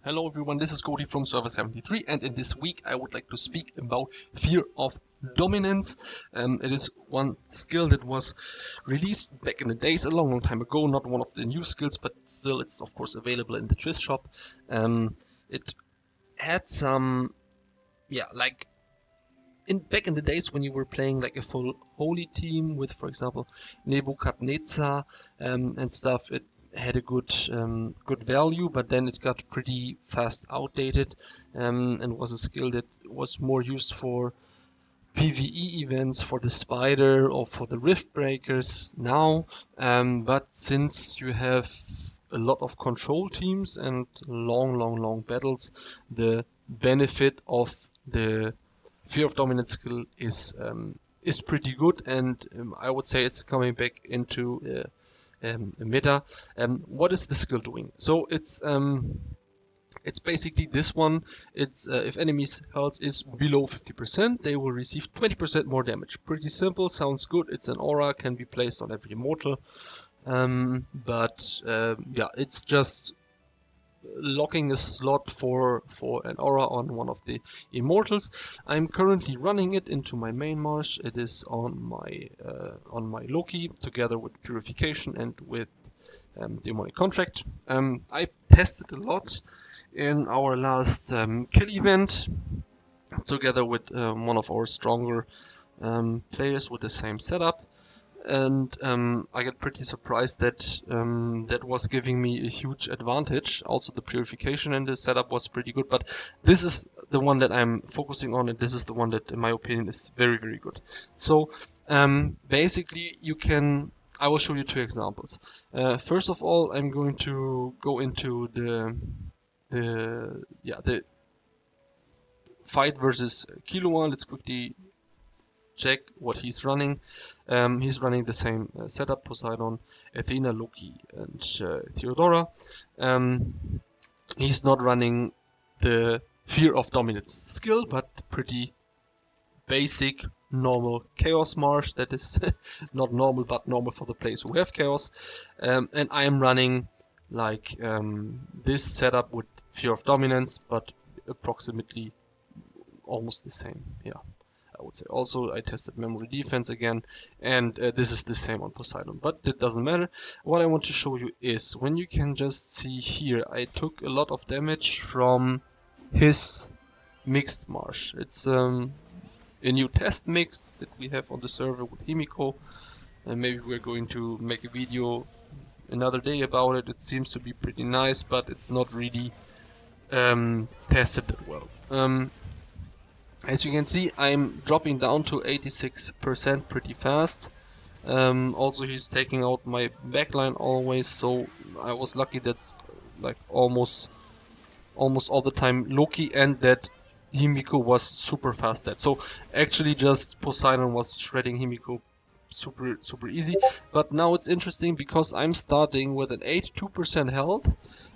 Hello everyone, this is Cody from Server 73, and in this week I would like to speak about Fear of Dominance. It is one skill that was released back in the days, a long time ago, not one of the new skills, but still it's of course available in the Triss shop. It had some, back in the days when you were playing like a full holy team with, for example, Nebukadnezar and stuff, it had a good value, but then it got pretty fast outdated and was a skill that was more used for PvE events, for the Spider or for the Rift Breakers now. But since you have a lot of control teams and long battles, the benefit of the Fear of Dominance skill is pretty good, and I would say it's coming back into meta. What is the skill doing? So it's basically this one. It's if enemies' health is below 50%, they will receive 20% more damage. Pretty simple, sounds good. It's an aura, can be placed on every immortal, it's just locking a slot for an aura on one of the immortals. I'm currently running it into my main marsh. It is on my Loki together with Purification and with Demonic Contract. I tested a lot in our last kill event together with one of our stronger players with the same setup. And I get pretty surprised that that was giving me a huge advantage. Also, the purification and the setup was pretty good, but this is the one that I'm focusing on, and this is the one that, in my opinion, is very good. So basically, I will show you two examples. First of all, I'm going to go into the fight versus Killua. Let's quickly check what he's running. He's running the same setup: Poseidon, Athena, Loki, and Theodora. He's not running the Fear of Dominance skill, but pretty basic, normal Chaos Marsh. That is not normal, but normal for the players who have Chaos. And I am running like this setup with Fear of Dominance, but approximately almost the same. Yeah, I would say. Also, I tested memory defense again, and this is the same on Poseidon, but it doesn't matter. What I want to show you is, when you can just see here, I took a lot of damage from his mixed marsh. It's a new test mix that we have on the server with Himiko, and maybe we're going to make a video another day about it. It seems to be pretty nice, but it's not really tested that well. As you can see, I'm dropping down to 86% pretty fast. Also, he's taking out my backline always, so I was lucky that's like almost all the time Loki, and that Himiko was super fast dead. So actually just Poseidon was shredding Himiko super easy. But now it's interesting because I'm starting with an 82% health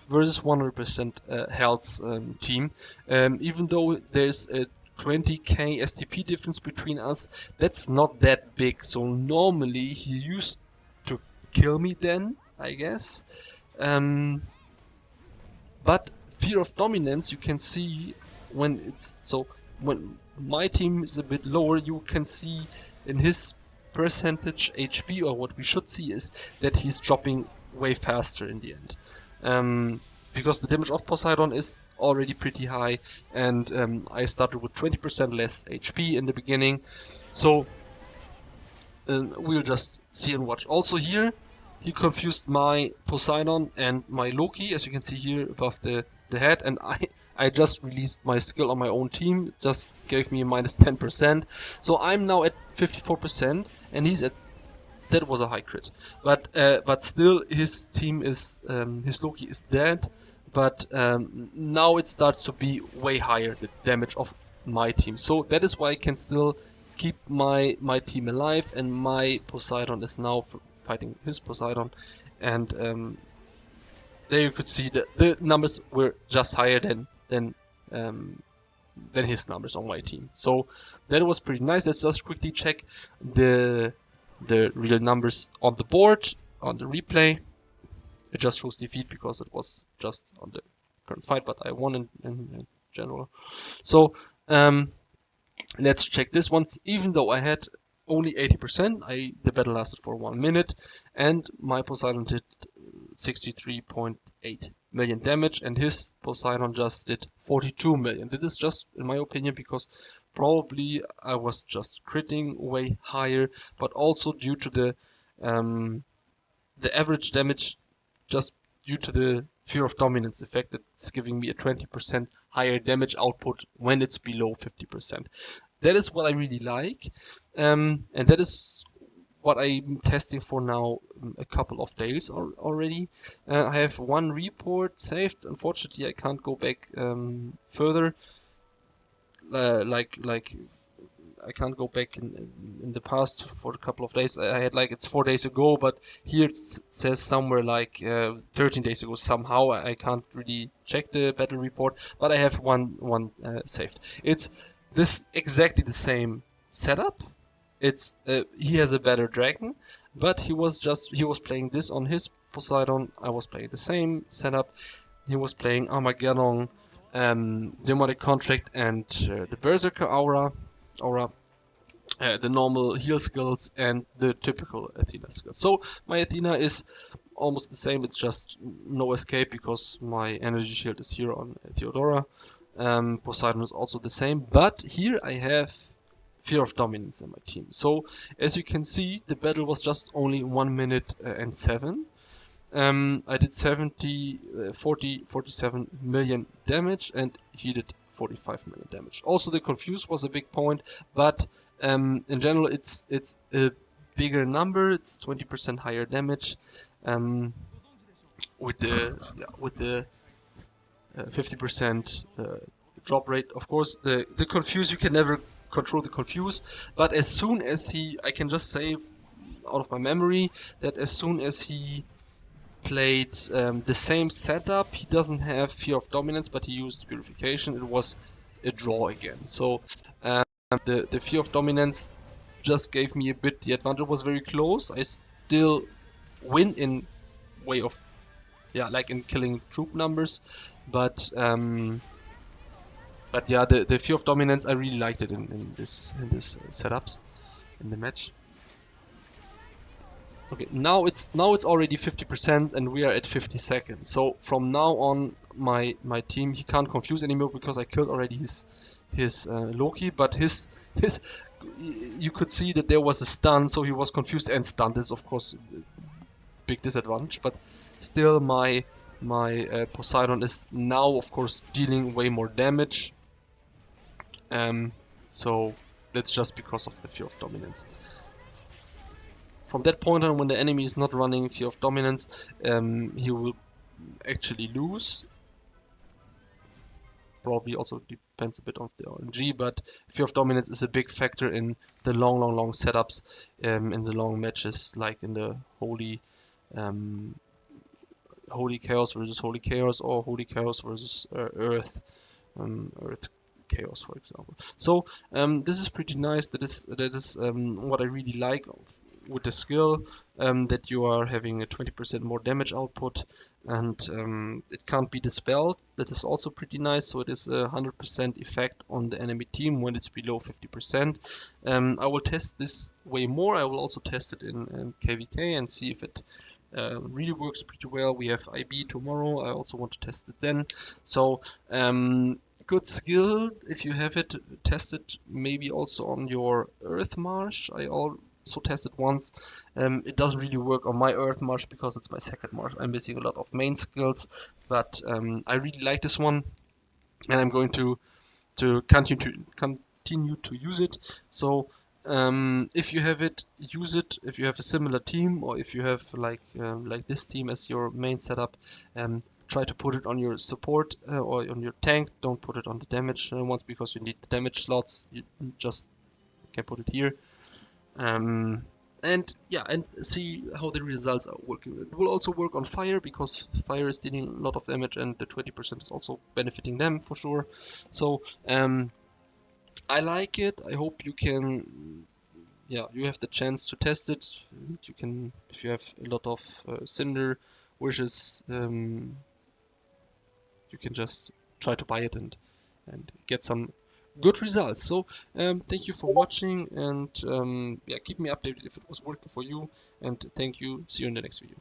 versus 100% health team. Even though there's a 20k STP difference between us, that's not that big. So normally he used to kill me then, I guess. But Fear of Dominance, you can see when my team is a bit lower, you can see in his percentage HP, or what we should see is that he's dropping way faster in the end. Because the damage of Poseidon is already pretty high, and I started with 20% less HP in the beginning. So we'll just see and watch. Also here, he confused my Poseidon and my Loki, as you can see here above the head, and I just released my skill on my own team. It just gave me a minus 10%. So I'm now at 54%, and he's at... That was a high crit, but still his team is his Loki is dead. But now it starts to be way higher, the damage of my team. So that is why I can still keep my team alive, and my Poseidon is now fighting his Poseidon, and there you could see that the numbers were just higher than his numbers on my team. So that was pretty nice. Let's just quickly check the real numbers on the board, on the replay. It just shows defeat because it was just on the current fight, but I won in general. So let's check this one. Even though I had only 80%, the battle lasted for 1 minute, and my Poseidon did 63.8 million damage, and his Poseidon just did 42 million. This is just, in my opinion, because probably I was just critting way higher, but also due to the average damage, just due to the fear of dominance effect, that's giving me a 20% higher damage output when it's below 50%. That is what I really like, and that is what I'm testing for now a couple of days already. I have one report saved. Unfortunately, I can't go back further. Like I can't go back in the past for a couple of days. I had like it's 4 days ago, but here it says somewhere like 13 days ago somehow. I can't really check the battle report, but I have one saved. It's this exactly the same setup. It's he has a better dragon, but he was playing this on his Poseidon. I was playing the same setup. He was playing Armageddon, Demonic Contract, and the Berserker Aura, the normal heal skills, and the typical Athena skills. So my Athena is almost the same. It's just no escape because my energy shield is here on Theodora. Poseidon is also the same, but here I have Fear of Dominance in my team. So as you can see, the battle was just only 1 minute and 7. I did 47 million damage, and he did 45 million damage. Also, the confuse was a big point, but in general, it's a bigger number. It's 20% higher damage with the 50% drop rate. Of course, the confuse, you can never control the confuse, but as soon as I can just say out of my memory that as soon as he played the same setup, he doesn't have Fear of Dominance, but he used Purification, it was a draw again. So the Fear of Dominance just gave me a bit the advantage. It was very close. I still win in way of, yeah, like in killing troop numbers, but yeah, the Fear of Dominance, I really liked it in this setups in the match. Okay, now it's already 50% and we are at 50 seconds. So from now on, my team, he can't confuse anymore because I killed already his Loki, but his you could see that there was a stun, so he was confused and stunned. This is of course a big disadvantage, but still my Poseidon is now of course dealing way more damage. So that's just because of the Fear of Dominance. From that point on, when the enemy is not running Fear of Dominance, he will actually lose. Probably also depends a bit on the RNG, but Fear of Dominance is a big factor in the long setups, in the long matches, like in the Holy Chaos versus Holy Chaos, or Holy Chaos versus Earth Chaos, for example. So this is pretty nice. That is what I really like with the skill, that you are having a 20% more damage output, and it can't be dispelled. That is also pretty nice. So it is a 100% effect on the enemy team when it's below 50%. I will test this way more. I will also test it in KVK and see if it really works pretty well. We have IB tomorrow. I also want to test it then. So good skill if you have it. Test it maybe also on your Earth Marsh. I also tested once. It doesn't really work on my Earth Marsh because it's my second Marsh. I'm missing a lot of main skills, but I really like this one, and I'm going to continue to use it. So if you have it, use it. If you have a similar team, or if you have like this team as your main setup, try to put it on your support or on your tank. Don't put it on the damage ones because you need the damage slots. You just can put it here. And yeah, and see how the results are working. It will also work on fire because fire is dealing a lot of damage, and the 20% is also benefiting them for sure. So I like it. I hope you can, yeah, you have the chance to test it. You can, if you have a lot of Cinder wishes, you you can just try to buy it and get some good results. So thank you for watching, and yeah, keep me updated if it was working for you, and thank you. See you in the next video.